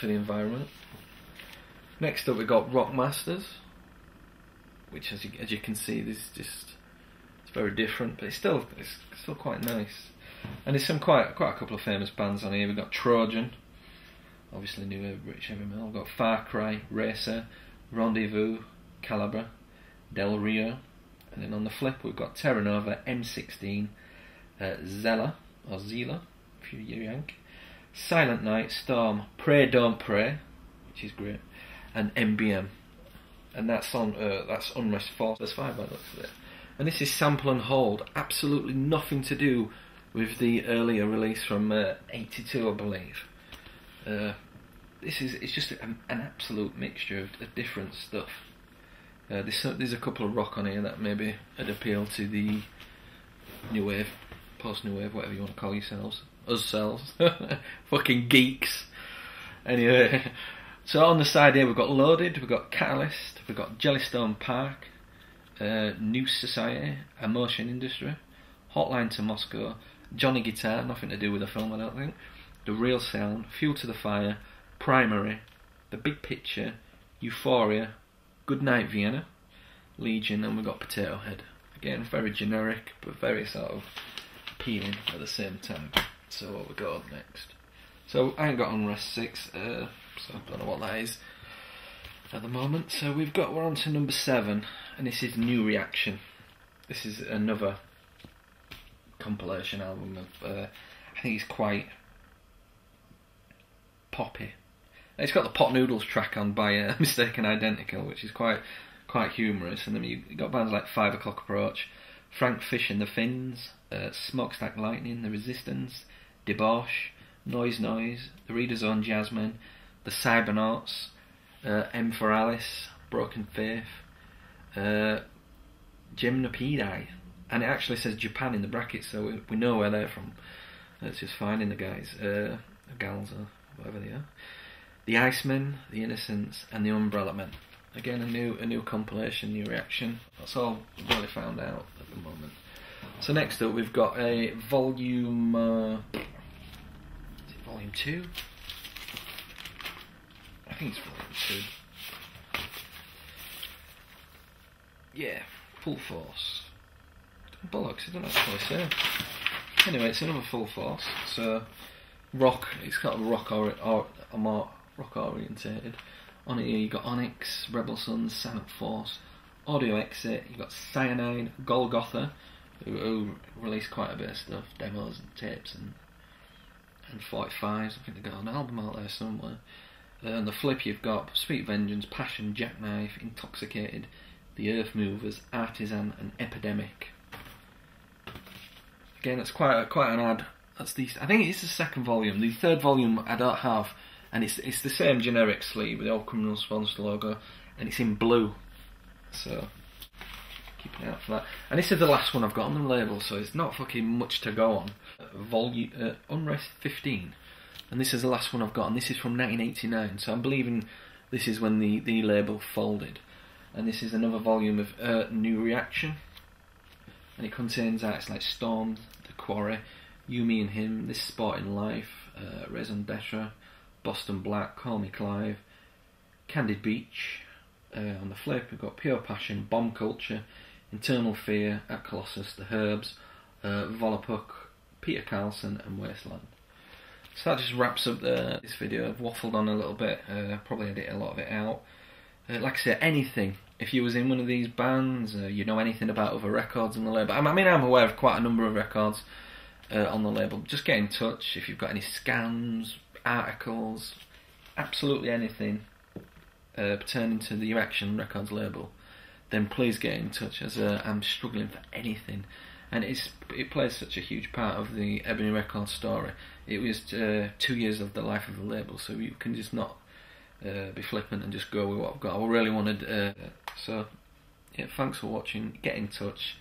for the environment. Next up, we got Rock Masters, which, as you can see, it's very different, but it's still quite nice. And there's quite a couple of famous bands on here. We've got Trojan, obviously New Wave British Heavy Metal. We've got Far Cry, Racer, Rendezvous, Calabra, Del Rio, and then on the flip we've got Terra Nova, M16, Zella, or Zila, if you're Yank, Silent Night, Storm, Pray Don't Pray, which is great, and NWOBHM, and that's on that's Unrest 4. There's 5 by the looks of it. And this is Sample and Hold, absolutely nothing to do with the earlier release from '82, I believe. It's just an absolute mixture of different stuff. There's a couple of rock on here that maybe would appeal to the new wave, post-new wave, whatever you want to call yourselves. Us-selves. Fucking geeks. Anyway, so on the side here we've got Loaded, we've got Catalyst, we've got Jellystone Park, New Society, Emotion Industry, Hotline to Moscow, Johnny Guitar, nothing to do with the film I don't think, The Real Sound, Fuel to the Fire, Primary, The Big Picture, Euphoria, Goodnight Vienna, Legion, and we've got Potato Head. Again, very generic, but very sort of appealing at the same time. So what we got up next? So I ain't got Unrest 6, so I don't know what that is at the moment. So we're on to number 7, and this is New Reaction. This is another compilation album of, I think it's quite poppy. It's got the Pot Noodles track on by Mistaken Identical, which is quite humorous. And then you got bands like 5 O'Clock Approach, Frank Fish and the Finns, Smokestack Lightning, The Resistance, Debauch, Noise Noise, The Reader's Own Jasmine, The Cybernauts, M for Alice, Broken Faith, Gymnopedie, and it actually says Japan in the brackets, so we know where they're from. Let's just finding the guys, gals or whatever they are. The Icemen, The Innocents, and The Umbrella Men. Again, a new compilation, New Reaction. That's all we've really found out at the moment. So next up, we've got a volume. Is it volume 2? I think it's volume 2. Yeah, Full Force. Bollocks, I don't actually say. Anyway, it's another Full Force. So rock. It's kind of rock more rock orientated. On it here you got Onyx, Rebel Sons, Silent Force, Audio Exit. You got Cyanide, Golgotha, who released quite a bit of stuff, demos and tapes and 45s. I think they got an album out there somewhere. On the flip you've got Sweet Vengeance, Passion, Jackknife, Intoxicated, The Earth Movers, Artisan, and Epidemic. Again, it's quite an ad. I think it's the second volume. The third volume I don't have, and it's the same generic sleeve with the Old Criminal Sponsor logo, and it's in blue. So keep an eye out for that. And this is the last one I've got on the label, so it's not fucking much to go on. Unrest 15, and this is the last one I've got, and this is from 1989. So I'm believing this is when the label folded. And this is another volume of New Reaction, and it contains acts like Storm, The Quarry, You, Me and Him, This Sporting Life, Raison d'Etre, Boston Black, Call Me Clive, Candid Beach. On the flip we've got Pure Passion, Bomb Culture, Internal Fear, At Colossus, The Herbs, Volapuk, Peter Carlson, and Wasteland. So that just wraps up this video. I've waffled on a little bit, probably edit a lot of it out. Like I said, anything. If you was in one of these bands, you know anything about other records on the label. I mean, I'm aware of quite a number of records on the label. Just get in touch if you've got any scans, articles, absolutely anything pertaining to the Reaction Records label. Then please get in touch, as I'm struggling for anything. And it plays such a huge part of the Ebony Records story. It was 2 years of the life of the label, so you can just not be flippant and just go with what I've got. I really wanted, so yeah, thanks for watching, get in touch,